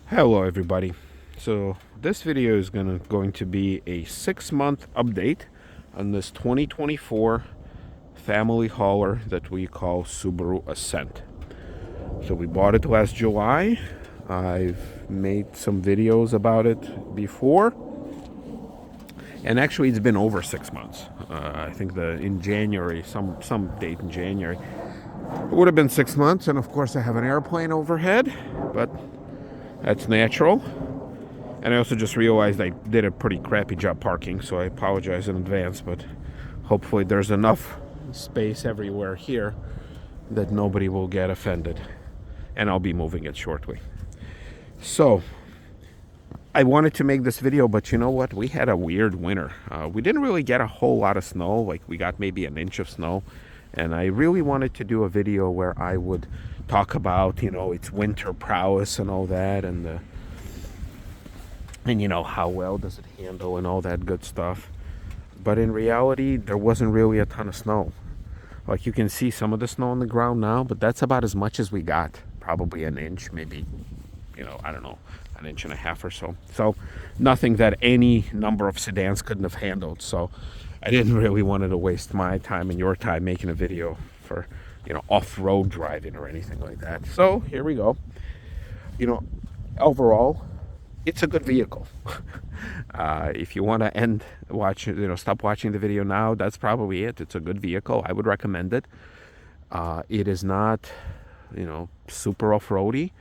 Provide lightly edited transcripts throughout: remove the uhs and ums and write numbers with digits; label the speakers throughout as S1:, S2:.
S1: Hello everybody. So this video is going to be a 6-month update on this 2024 family hauler that we call Subaru Ascent. So we bought it last July. I've made some videos about it before, and actually it's been over 6 months. I think in January, some date in January, it would have been 6 months. And of course I have an airplane overhead, but that's natural. And I also just realized I did a pretty crappy job parking, so I apologize in advance, but hopefully there's enough space everywhere here that nobody will get offended. And I'll be moving it shortly. So, I wanted to make this video, but you know what? We had a weird winter. We didn't really get a whole lot of snow, like we got maybe an inch of snow. And I really wanted to do a video where I would talk about, its winter prowess and all that, and how well does it handle and all that good stuff. But in reality, there wasn't really a ton of snow. Like, you can see some of the snow on the ground now, but that's about as much as we got. Probably an inch, maybe, I don't know, an inch and a half or so. So nothing that any number of sedans couldn't have handled. So I didn't really want to waste my time and your time making a video for, off-road driving or anything like that. So here we go. Overall, it's a good vehicle. If you want to stop watching the video now, that's probably it. It's a good vehicle. I would recommend it. It is not, super off-roady.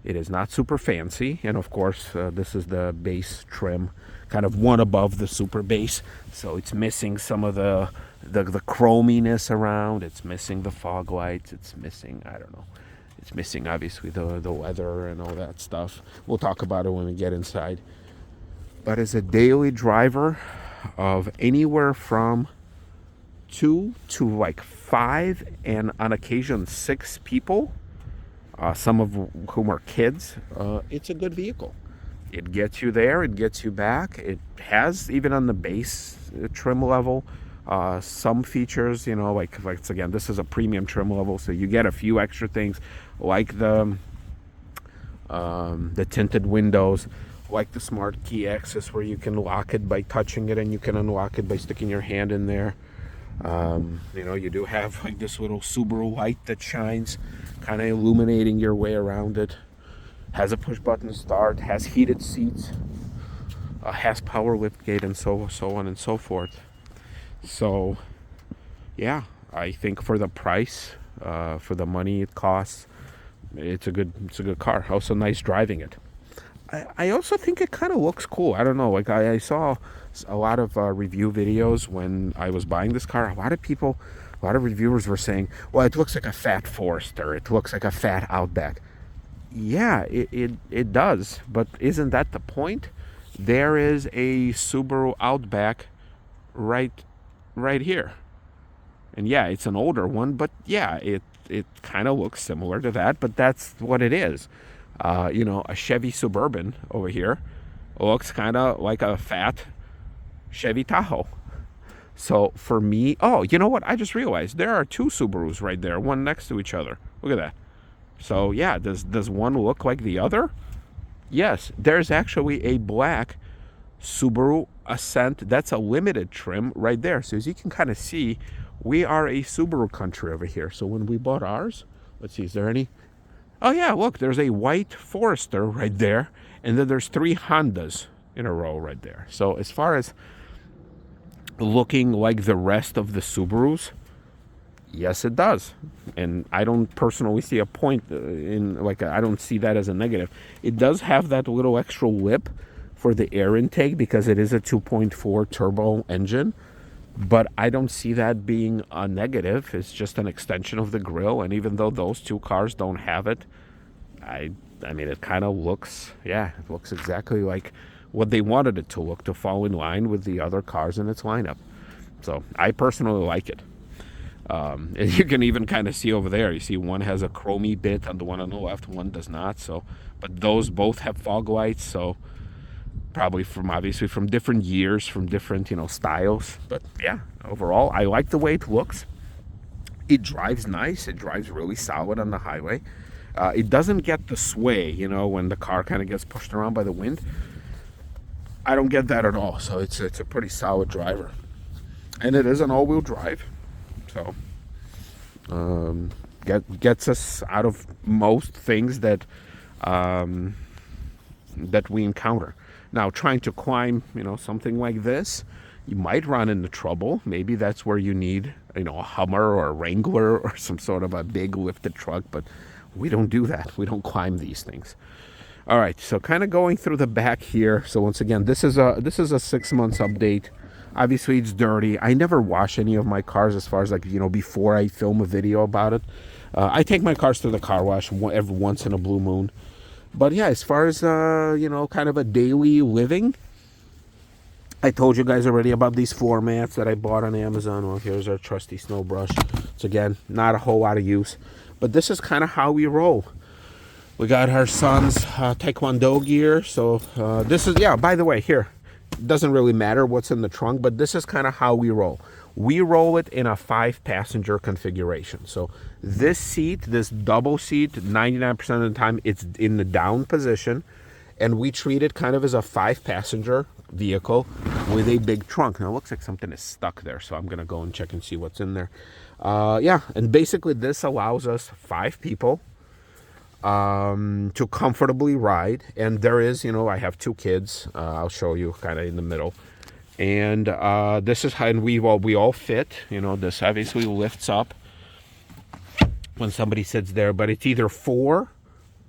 S1: It is not super fancy. And of course, this is the base trim, kind of one above the super base. So it's missing some of the chrominess around. It's missing the fog lights. It's missing, I don't know. It's missing, obviously, the leather and all that stuff. We'll talk about it when we get inside. But as a daily driver of anywhere from 2 to like 5, and on occasion 6 people, some of whom are kids, it's a good vehicle. It gets you there, it gets you back. It has, even on the base trim level, some features, like again, this is a premium trim level, so you get a few extra things, like the tinted windows, like the smart key access, where you can lock it by touching it, and you can unlock it by sticking your hand in there. You do have like this little Subaru light that shines, kind of illuminating your way around it. Has a push button start, has heated seats, has power liftgate, and so on and so forth. So, yeah, I think for the price, for the money it costs, it's a good car. Also nice driving it. I also think it kind of looks cool. I don't know. Like, I saw a lot of review videos when I was buying this car. A lot of reviewers were saying, well, it looks like a fat Forester. It looks like a fat Outback. Yeah, it does. But isn't that the point? There is a Subaru Outback right here. And yeah, it's an older one, but yeah, it kind of looks similar to that, but that's what it is. A Chevy Suburban over here looks kind of like a fat Chevy Tahoe. So for me, oh, you know what? I just realized there are 2 Subarus right there, one next to each other. Look at that. So yeah, does one look like the other? Yes, there's actually a black Subaru Ascent. That's a limited trim right there. So as you can kind of see, we are a Subaru country over here. So when we bought ours, let's see, is there any? Oh yeah, look, there's a white Forester right there, and then there's 3 Hondas in a row right there. So as far as looking like the rest of the Subarus, yes, it does. And I don't personally see a point I don't see that as a negative. It does have that little extra lip for the air intake because it is a 2.4 turbo engine. But I don't see that being a negative. It's just an extension of the grille. And even though those 2 cars don't have it, I mean, it kind of looks, it looks exactly like what they wanted it to look, to fall in line with the other cars in its lineup. So I personally like it. And you can even kind of see over there, you see one has a chromey bit on the one on the left, one does not. So, but those both have fog lights. So probably obviously from different years, from different, styles. But yeah, overall, I like the way it looks. It drives nice. It drives really solid on the highway. It doesn't get the sway, you know, when the car kind of gets pushed around by the wind. I don't get that at all. So it's a pretty solid driver, and it is an all-wheel drive, so gets us out of most things that that we encounter. Now, trying to climb, you know, something like this, you might run into trouble. Maybe that's where you need, you know, a Hummer or a Wrangler or some sort of a big lifted truck, but we don't do that. We don't climb these things. All right, so kind of going through the back here. So once again, this is a 6 months update. Obviously, it's dirty. I never wash any of my cars as far as, like, you know, before I film a video about it. I take my cars to the car wash every once in a blue moon. But yeah, as far as, you know, kind of a daily living, I told you guys already about these floor mats that I bought on Amazon. Well, here's our trusty snow brush. It's, again, not a whole lot of use. But this is kind of how we roll. We got our son's Taekwondo gear. So this is, yeah, by the way, here. It doesn't really matter what's in the trunk, but this is kind of how we roll. We roll it in a 5-passenger configuration. So this seat, this double seat, 99% of the time, it's in the down position. And we treat it kind of as a 5-passenger vehicle with a big trunk. Now, it looks like something is stuck there, so I'm going to go and check and see what's in there. Yeah, and basically this allows us 5 people to comfortably ride. And there is, you know, I have 2 kids. I'll show you kind of in the middle. And this is how, and we all fit. You know, this obviously lifts up when somebody sits there, but it's either 4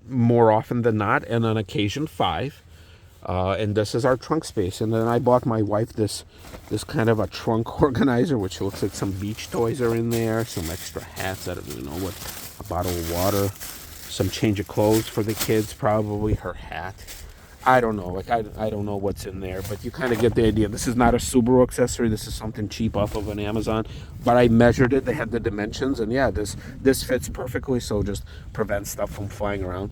S1: more often than not, and on occasion 5. And this is our trunk space. And then I bought my wife this kind of a trunk organizer, which looks like some beach toys are in there, some extra hats, I don't really know what, a bottle of water, some change of clothes for the kids, probably her hat. I don't know, like I don't know what's in there, but you kind of get the idea. This is not a Subaru accessory. This is something cheap off of an Amazon, but I measured it. They had the dimensions, and yeah, this fits perfectly. So just prevents stuff from flying around.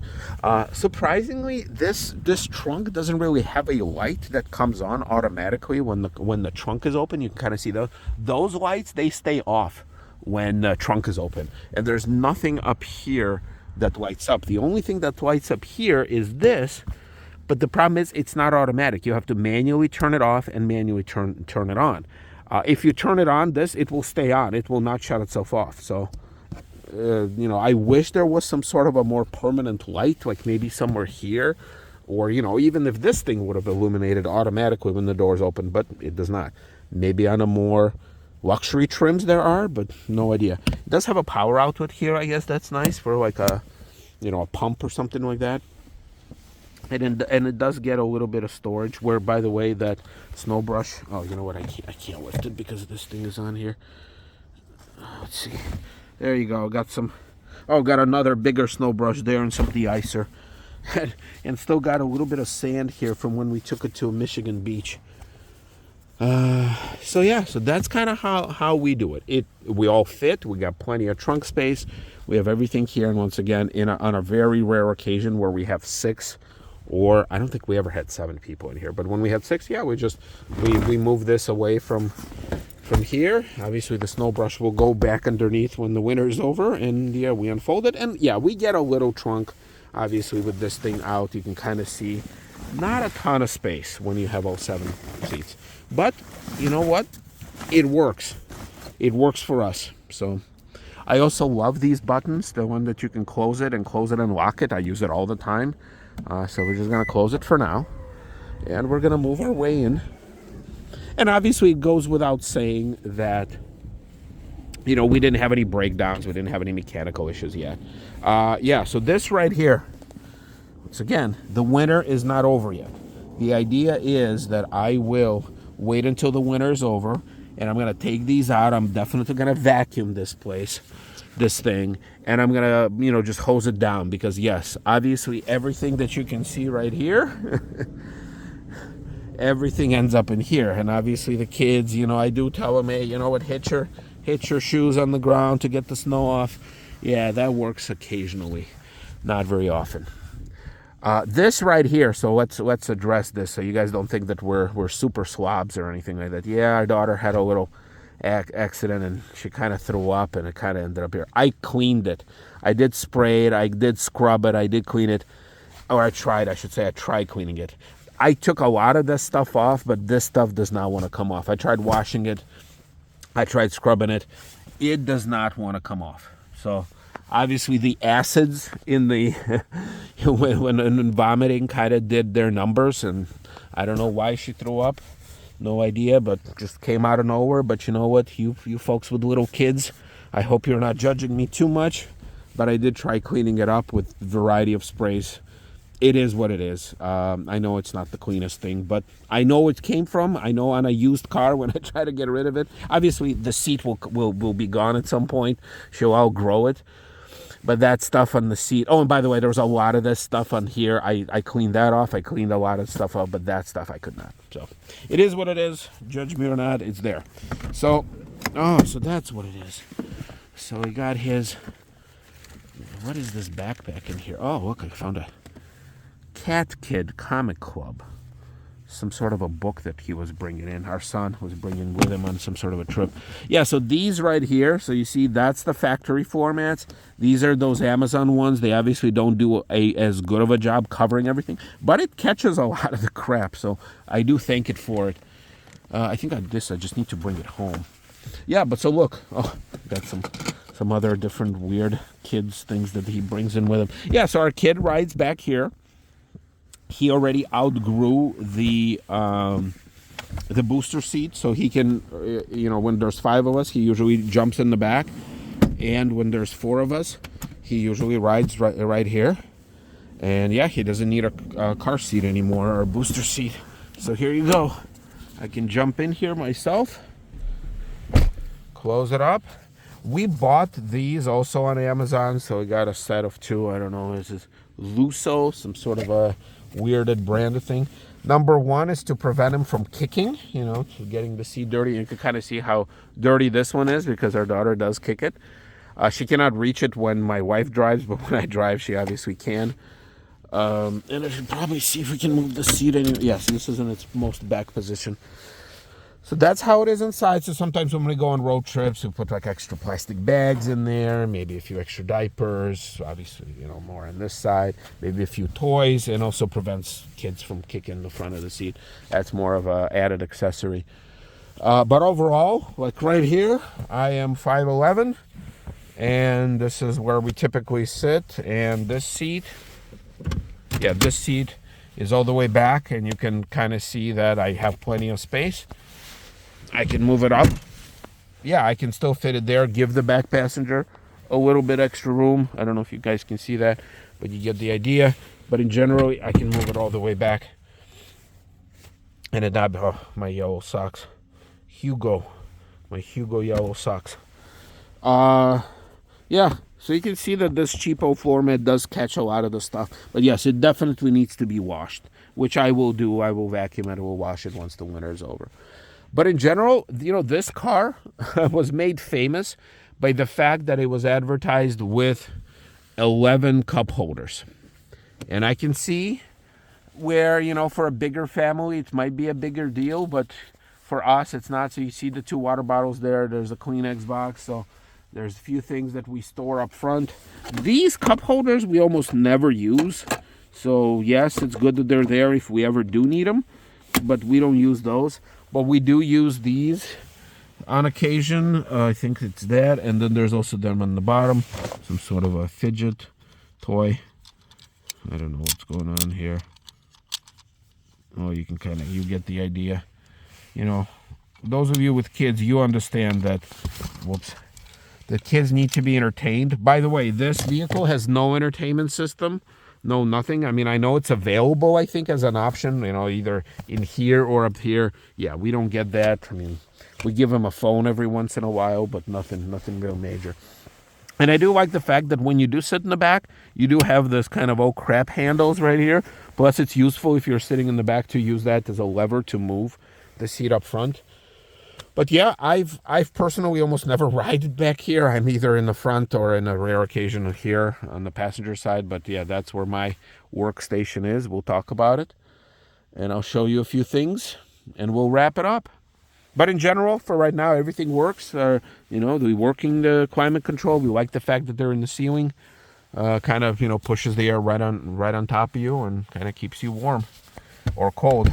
S1: Surprisingly, this trunk doesn't really have a light that comes on automatically when the trunk is open. You can kind of see those lights. They stay off when the trunk is open, and there's nothing up here that lights up. The only thing that lights up here is this. But the problem is it's not automatic. You have to manually turn it off and manually turn it on. If you turn it on, it will stay on. It will not shut itself off. So, you know, I wish there was some sort of a more permanent light, like maybe somewhere here. Or, you know, even if this thing would have illuminated automatically when the doors open, but it does not. Maybe on a more luxury trims there are, but no idea. It does have a power outlet here. I guess that's nice for like a, you know, a pump or something like that. And it does get a little bit of storage, where, by the way, that snow brush, oh, you know what, I can't lift it because this thing is on here. Let's see. There you go. Got another bigger snow brush there and some de-icer. And still got a little bit of sand here from when we took it to a Michigan beach. So yeah, so that's kind of how we do it. We all fit. We got plenty of trunk space. We have everything here. And once again, on a very rare occasion where we have 6, or I don't think we ever had 7 people in here, but when we had 6, yeah, we move this away from here. Obviously, the snow brush will go back underneath when the winter is over, and yeah, we unfold it, and yeah, we get a little trunk. Obviously, with this thing out, you can kind of see not a ton of space when you have all 7 seats, but you know what? It works. It works for us. So I also love these buttons, the one that you can close it and lock it. I use it all the time. So we're just going to close it for now, and we're going to move our way in. And obviously it goes without saying that, you know, we didn't have any breakdowns. We didn't have any mechanical issues yet. Yeah, so this right here, once again, the winter is not over yet. The idea is that I will wait until the winter is over, and I'm going to take these out. I'm definitely going to vacuum this thing, and I'm gonna, you know, just hose it down, because yes, obviously everything that you can see right here everything ends up in here. And obviously the kids, you know, I do tell them, hey, you know what, hit your shoes on the ground to get the snow off. Yeah, that works occasionally, not very often. This right here, so let's address this so you guys don't think that we're super slobs or anything like that. Yeah, our daughter had a little accident, and she kind of threw up, and it kind of ended up here. I cleaned it. I did spray it. I did scrub it. I did clean it. Or I should say I tried cleaning it. I took a lot of this stuff off, but this stuff does not want to come off. I tried washing it. I tried scrubbing it. It does not want to come off. So obviously the acids in the when vomiting kind of did their numbers, and I don't know why she threw up. No idea, but just came out of nowhere. But you know what? You folks with little kids, I hope you're not judging me too much. But I did try cleaning it up with a variety of sprays. It is what it is. I know it's not the cleanest thing, but I know it came from. I know on a used car when I try to get rid of it. Obviously, the seat will be gone at some point. She'll outgrow it. But that stuff on the seat. Oh, and by the way, there was a lot of this stuff on here. I cleaned that off. I cleaned a lot of stuff up, but that stuff I could not. So it is what it is. Judge me or not, it's there. So, so that's what it is. So we got his. What is this backpack in here? Oh, look, I found a Cat Kid Comic Club. Some sort of a book that he was bringing in. Our son was bringing with him on some sort of a trip. Yeah, so these right here, so you see that's the factory formats. These are those Amazon ones. They obviously don't do as good of a job covering everything, but it catches a lot of the crap, so I do thank it for it. I think I just need to bring it home. Yeah, but so look, got some other different weird kids things that he brings in with him. Yeah, so our kid rides back here. He already outgrew the booster seat, so he can, when there's 5 of us, he usually jumps in the back, and when there's 4 of us, he usually rides right here. And yeah, he doesn't need a car seat anymore, or a booster seat. So here you go. I can jump in here myself, close it up. We bought these also on Amazon, so we got a set of 2. I don't know, this is Luso, some sort of a weirded branded thing. Number 1 is to prevent him from kicking, to getting the seat dirty. You can kind of see how dirty this one is because our daughter does kick it. She cannot reach it when my wife drives, but when I drive, she obviously can. And I should probably see if we can move the seat. Yes, this is in its most back position. So that's how it is inside. So sometimes when we go on road trips, we put like extra plastic bags in there, maybe a few extra diapers, obviously, more on this side, maybe a few toys, and also prevents kids from kicking the front of the seat. That's more of a added accessory. But overall, like right here, I am 5'11", and this is where we typically sit. And this seat is all the way back, and you can kind of see that I have plenty of space. I can move it up. Yeah, I can still fit it there. Give the back passenger a little bit extra room. I don't know if you guys can see that, but you get the idea. But in general, I can move it all the way back. And it not, my yellow socks. My Hugo yellow socks. Yeah, so you can see that this cheapo floor mat does catch a lot of the stuff. But yes, it definitely needs to be washed, which I will do. I will vacuum it. I will wash it once the winter is over. But in general, this car was made famous by the fact that it was advertised with 11 cup holders. And I can see where, for a bigger family, it might be a bigger deal, but for us, it's not. So you see the 2 water bottles there. There's a Kleenex box. So there's a few things that we store up front. These cup holders we almost never use. So yes, it's good that they're there if we ever do need them, but we don't use those. But we do use these on occasion. I think it's that. And then there's also them on the bottom. Some sort of a fidget toy. I don't know what's going on here. Oh, you get the idea. Those of you with kids, you understand that, the kids need to be entertained. By the way, this vehicle has no entertainment system. No, nothing. I mean, I know it's available, I think, as an option, either in here or up here. Yeah, we don't get that. I mean, we give them a phone every once in a while, but nothing real major. And I do like the fact that when you do sit in the back, you do have this kind of crap handles right here. Plus, it's useful if you're sitting in the back to use that as a lever to move the seat up front. But yeah, I've personally almost never ridden back here. I'm either in the front or in a rare occasion here on the passenger side. But yeah, that's where my workstation is. We'll talk about it. And I'll show you a few things and we'll wrap it up. But in general, for right now, everything works. You know, the working the climate control. We like the fact that they're in the ceiling. Kind of, you know, pushes the air right on top of you and kind of keeps you warm or cold.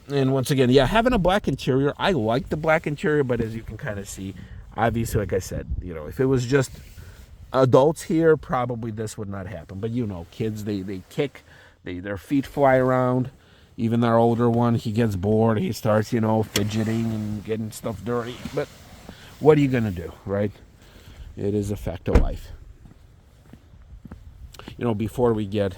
S1: And once again, yeah, having a black interior, I like the black interior, but as you can kind of see, obviously, like I said, you know, if it was just adults here, probably this would not happen. But you know, kids, they kick, their feet fly around. Even our older one, he gets bored. He starts, you know, fidgeting and getting stuff dirty. But what are you gonna do, right? It is a fact of life. You know, before we get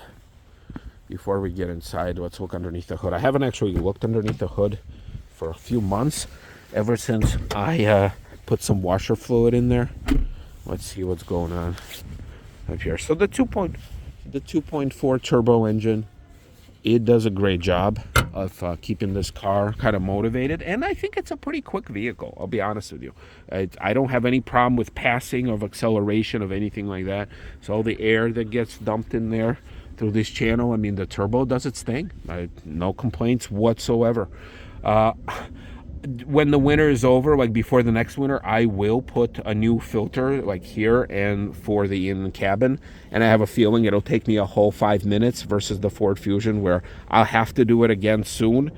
S1: inside, let's look underneath the hood. I haven't actually looked underneath the hood for a few months, ever since I put some washer fluid in there. Let's see what's going on up here. So the 2.4 turbo engine, it does a great job of keeping this car kind of motivated, and I think it's a pretty quick vehicle. I'll be honest with you. I don't have any problem with passing of acceleration of anything like that. So all the air that gets dumped in there through this channel, I mean, the turbo does its thing. No complaints whatsoever. When the winter is over, like before the next winter, I will put a new filter like here and for the in cabin, and I have a feeling it'll take me a whole 5 minutes versus the Ford Fusion where I'll have to do it again soon,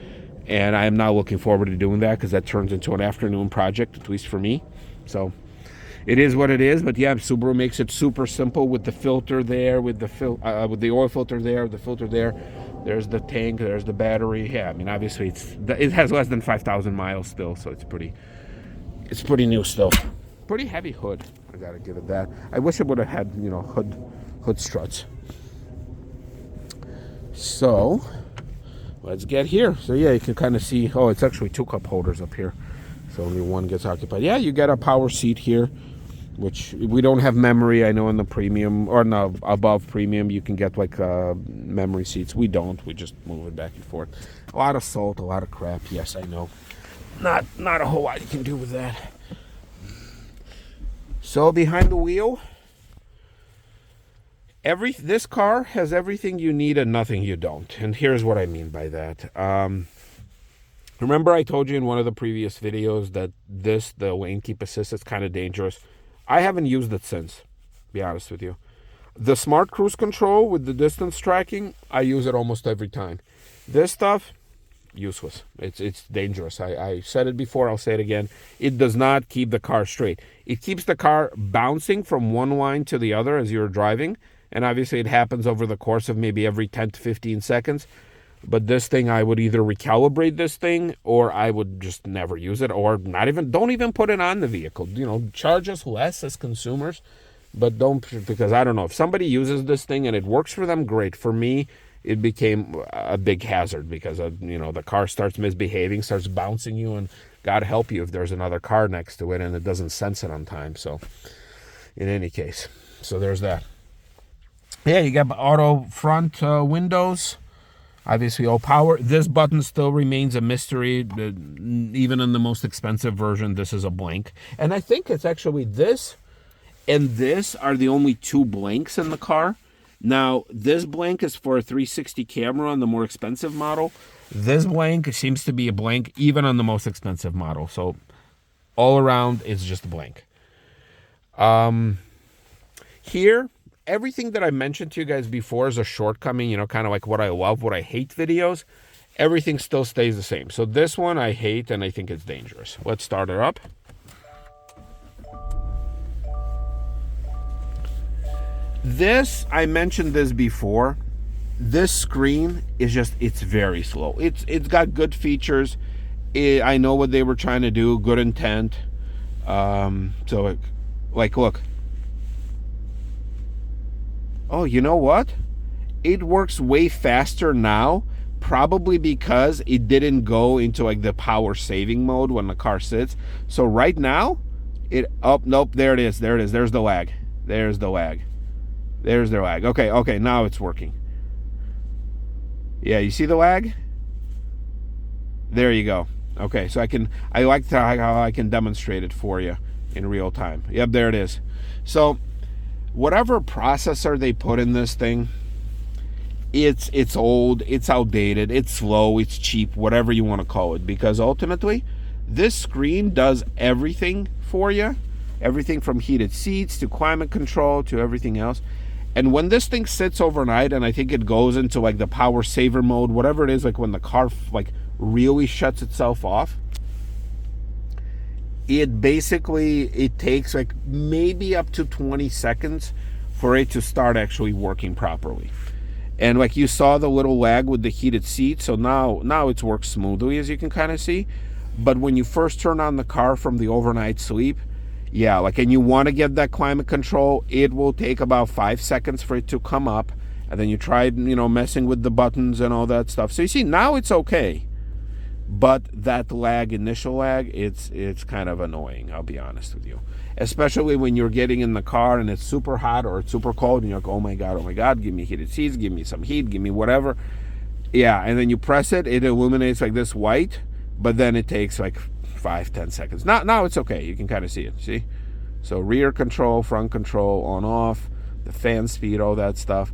S1: and I am not looking forward to doing that because that turns into an afternoon project, at least for me. So it is what it is. But yeah, Subaru makes it super simple with the filter there, with the oil filter there, the filter there. There's the tank, there's the battery. Yeah, I mean, obviously it has less than 5,000 miles still, so it's pretty new still. Pretty heavy hood, I gotta give it that. I wish it would have had, you know, hood struts. So let's get here. So yeah, you can kind of see, oh, it's actually 2 cup holders up here, so only one gets occupied. Yeah, you get a power seat here, which we don't have memory. I know in the premium, or no, above premium, you can get like memory seats. We don't. We just move it back and forth. A lot of salt, a lot of crap. Yes, I know. Not a whole lot you can do with that. So behind the wheel, this car has everything you need and nothing you don't. And here's what I mean by that. Remember I told you in one of the previous videos that the lane keep assist, is kind of dangerous. I haven't used it since, to be honest with you. The smart cruise control with the distance tracking, I use it almost every time. This stuff, useless. It's dangerous. I said it before, I'll say it again. It does not keep the car straight. It keeps the car bouncing from one line to the other as you're driving, and obviously it happens over the course of maybe every 10 to 15 seconds. But this thing, I would either recalibrate this thing, or I would just never use it, or don't even put it on the vehicle. You know, charge us less as consumers, but don't, because I don't know, if somebody uses this thing and it works for them, great. For me, it became a big hazard because you know, the car starts misbehaving, starts bouncing you, and God help you if there's another car next to it and it doesn't sense it on time. So in any case, so there's that. Yeah, you got auto front windows. Obviously, all power. This button still remains a mystery. Even in the most expensive version, this is a blank. And I think it's actually this and this are the only 2 blanks in the car. Now, this blank is for a 360 camera on the more expensive model. This blank seems to be a blank even on the most expensive model. So all around, it's just a blank. Here, everything that I mentioned to you guys before is a shortcoming, you know, kind of like what I love, what I hate videos. Everything still stays the same. So this one I hate, and I think it's dangerous. Let's start it up. This, I mentioned this before. This screen is just, it's very slow. It's got good features. I know what they were trying to do, good intent. So, like, look. Oh, you know what? It works way faster now, probably because it didn't go into like the power saving mode when the car sits. So right now, nope, there it is. There's the lag. There's the lag. Okay, now it's working. Yeah, you see the lag? There you go. Okay, so I like how I can demonstrate it for you in real time. Yep, there it is. So whatever processor they put in this thing, it's old, it's outdated, it's slow, it's cheap, whatever you want to call it, because ultimately This screen does everything for you. Everything from heated seats to climate control to everything else. And when this thing sits overnight, and I think it goes into like the power saver mode, whatever it is, like when the car like really shuts itself off, it takes like maybe up to 20 seconds for it to start actually working properly. And like you saw the little lag with the heated seat, so now it's worked smoothly, as you can kind of see. But when you first turn on the car from the overnight sleep, yeah, like, and you want to get that climate control, it will take about 5 seconds for it to come up. And then you try, messing with the buttons and all that stuff. So you see, now it's okay. But that initial lag, it's kind of annoying, I'll be honest with you. Especially when you're getting in the car and it's super hot or it's super cold and you're like, oh my God, give me heated seats, give me some heat, give me whatever. Yeah, and then you press it, it illuminates like this white, but then it takes like 5-10 seconds. Now it's okay. You can kind of see it. See? So rear control, front control, on off, the fan speed, all that stuff.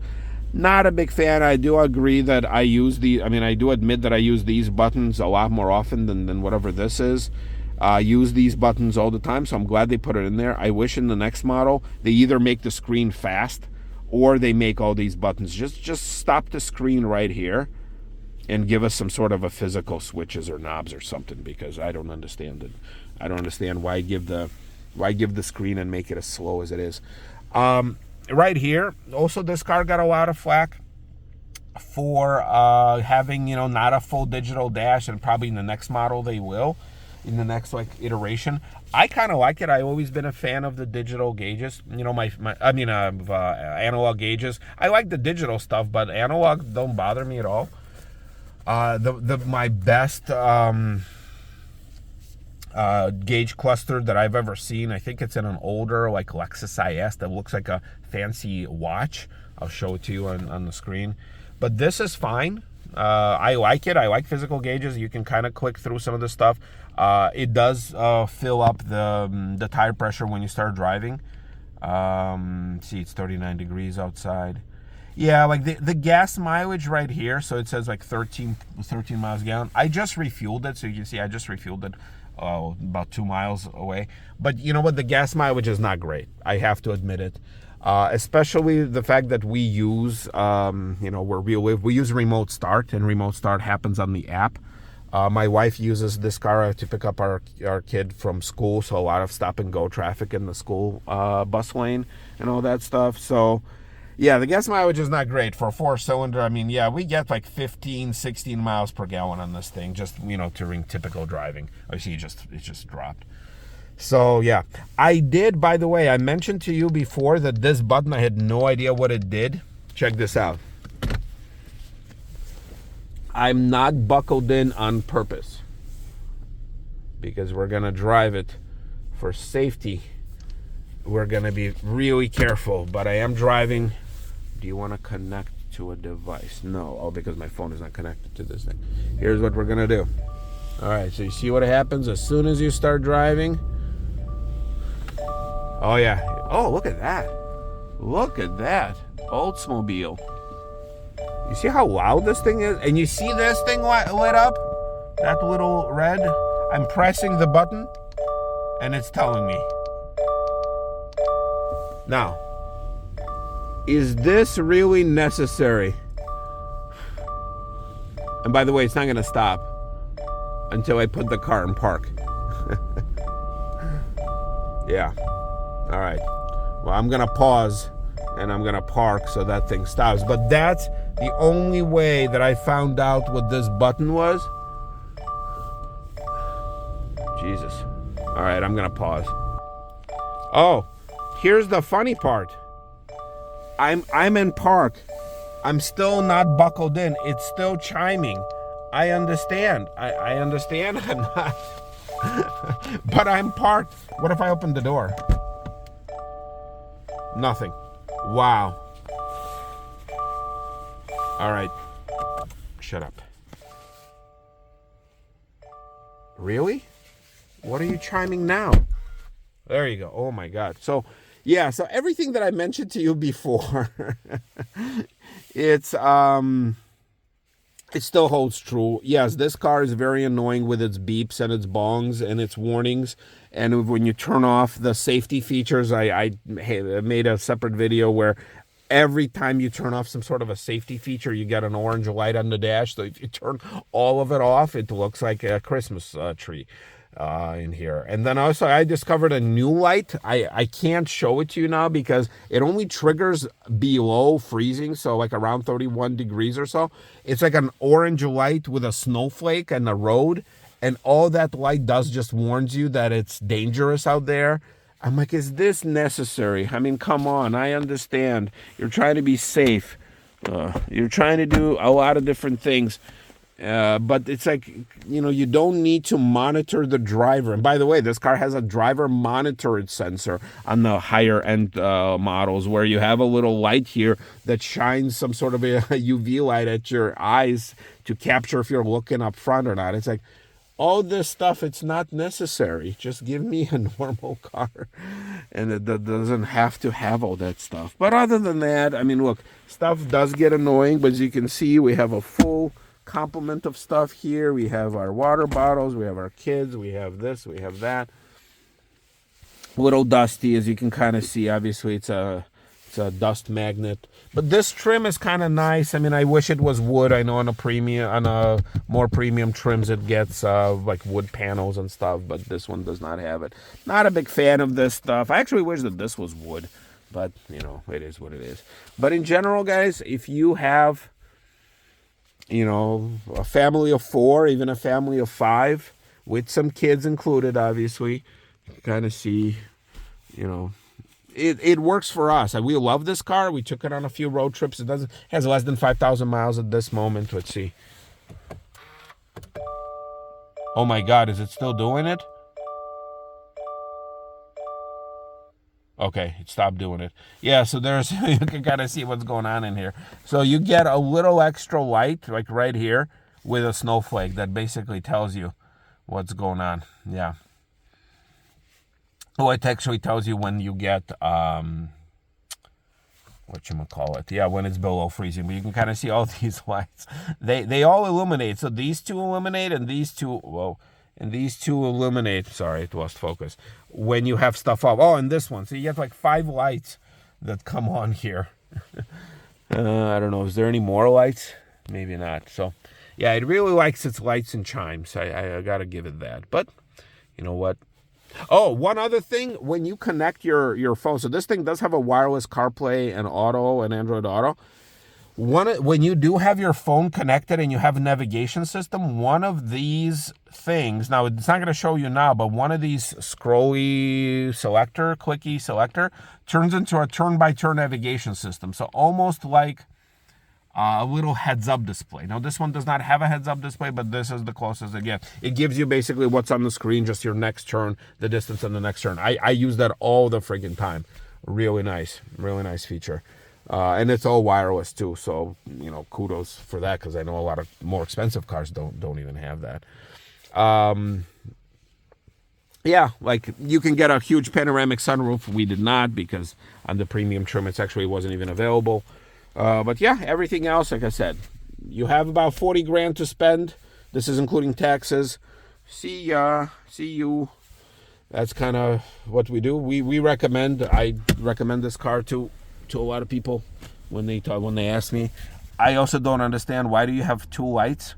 S1: Not a big fan. I do agree that I do admit that I use these buttons a lot more often than whatever this is. I use these buttons all the time, so I'm glad they put it in there. I wish in the next model they either make the screen fast or they make all these buttons. Just stop the screen right here and give us some sort of a physical switches or knobs or something, because I don't understand it. I don't understand why give the screen and make it as slow as it is. Right here, also this car got a lot of flack for having, not a full digital dash, and probably in the next model they will, in the next iteration. I kind of like it. I've always been a fan of the digital gauges. Analog gauges. I like the digital stuff, but analog don't bother me at all. My best gauge cluster that I've ever seen, I think it's in an older Lexus IS that looks like a fancy watch. I'll show it to you on the screen. But this is fine. I like it. I like physical gauges. You can kind of click through some of the stuff. It does fill up the tire pressure when you start driving. See, it's 39 degrees outside. Yeah, like the gas mileage right here, so it says 13 miles a gallon. I just refueled it, so you can see I just refueled it about 2 miles away. But you know what? The gas mileage is not great. I have to admit it. Especially the fact that we use, where we live, we use remote start, and remote start happens on the app. My wife uses this car to pick up our kid from school, so a lot of stop and go traffic in the school bus lane and all that stuff. So yeah, the gas mileage is not great for a 4-cylinder. I mean, yeah, we get 15, 16 miles per gallon on this thing, just, during typical driving. I see it just dropped. So yeah, I did, by the way, I mentioned to you before that this button, I had no idea what it did. Check this out. I'm not buckled in on purpose, because we're gonna drive it for safety. We're gonna be really careful, but I am driving. Do you want to connect to a device? No. Oh, because my phone is not connected to this thing. Here's what we're gonna do. All right, so you see what happens as soon as you start driving? Oh yeah. Oh, look at that. Look at that. Oldsmobile. You see how loud this thing is? And you see this thing lit up? That little red? I'm pressing the button and it's telling me. Now, is this really necessary? And by the way, it's not going to stop until I put the car in park. Yeah. All right. Well, I'm going to pause and I'm going to park so that thing stops. But that's the only way that I found out what this button was. Jesus. All right, I'm going to pause. Oh, here's the funny part. I'm in park. I'm still not buckled in. It's still chiming. I understand. I understand I'm not. But I'm parked. What if I open the door? Nothing. Wow. All right. Shut up. Really? What are you chiming now? There you go. Oh my God. So, yeah, so everything that I mentioned to you before, it's It still holds true. Yes, this car is very annoying with its beeps and its bongs and its warnings. And when you turn off the safety features, I made a separate video where every time you turn off some sort of a safety feature, you get an orange light on the dash. So if you turn all of it off, it looks like a Christmas tree in here. And then also I discovered a new light. I can't show it to you now because it only triggers below freezing, so like around 31 degrees or so. It's like an orange light with a snowflake and the road, and all that light does just warns you that it's dangerous out there. I'm like, is this necessary? I mean, come on. I understand you're trying to be safe. You're trying to do a lot of different things. But it's like, you know, you don't need to monitor the driver. And by the way, this car has a driver monitored sensor on the higher end models, where you have a little light here that shines some sort of a UV light at your eyes to capture if you're looking up front or not. It's like, all this stuff, it's not necessary. Just give me a normal car, and it doesn't have to have all that stuff. But other than that, I mean, look, stuff does get annoying, but as you can see, we have a full complement of stuff here. We have our water bottles, we have our kids, we have this, we have that. A little dusty, as you can kind of see. Obviously, it's a dust magnet, but this trim is kind of nice. I mean, I wish it was wood. I know on a more premium trims it gets like wood panels and stuff, but this one does not have it. Not a big fan of this stuff. I actually wish that this was wood, but you know, it is what it is. But in general, guys, if you have, you know, a family of 4, even a family of 5 with some kids included, obviously, you can kind of see, you know, it works for us. We love this car. We took it on a few road trips. It has less than 5,000 miles at this moment. Let's see. Oh my God, is it still doing it? Okay, it stopped doing it. Yeah, so there's, you can kind of see what's going on in here. So you get a little extra light, like right here, with a snowflake that basically tells you what's going on. Yeah. Oh, it actually tells you when you get, whatchamacallit. Yeah, when it's below freezing. But you can kind of see all these lights. They all illuminate. So these two illuminate, and these two, whoa, and these two illuminate. Sorry, it lost focus. When you have stuff up. Oh, and this one. So you get like 5 lights that come on here. I don't know. Is there any more lights? Maybe not. So, yeah, it really likes its lights and chimes. I got to give it that. But, you know what? Oh, one other thing, when you connect your phone, so this thing does have a wireless CarPlay and Auto and Android Auto. When you do have your phone connected and you have a navigation system, one of these things, now it's not going to show you now, but one of these clicky selector, turns into a turn-by-turn navigation system. So almost like a little heads-up display. Now, this one does not have a heads-up display, but this is the closest it gets. It gives you basically what's on the screen, just your next turn, the distance on the next turn. I use that all the friggin' time. Really nice feature. And it's all wireless, too, so, you know, kudos for that, because I know a lot of more expensive cars don't even have that. Yeah, like, you can get a huge panoramic sunroof. We did not, because on the premium trim, it actually wasn't even available. But yeah, everything else, like I said, you have about 40 grand to spend. This is including taxes. See you. That's kind of what we do. I recommend this car to a lot of people when they ask me. I also don't understand, why do you have 2 lights?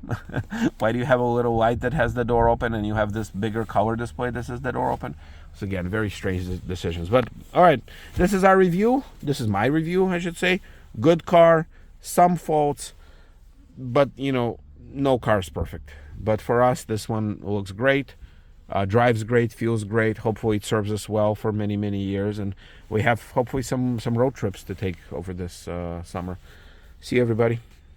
S1: Why do you have a little light that has the door open and you have this bigger color display that says the door open? So again, very strange decisions. But all right, this is our review. This is my review, I should say. Good car, some faults, but, you know, no car is perfect. But for us, this one looks great, drives great, feels great. Hopefully it serves us well for many, many years. And we have hopefully some road trips to take over this summer. See you, everybody.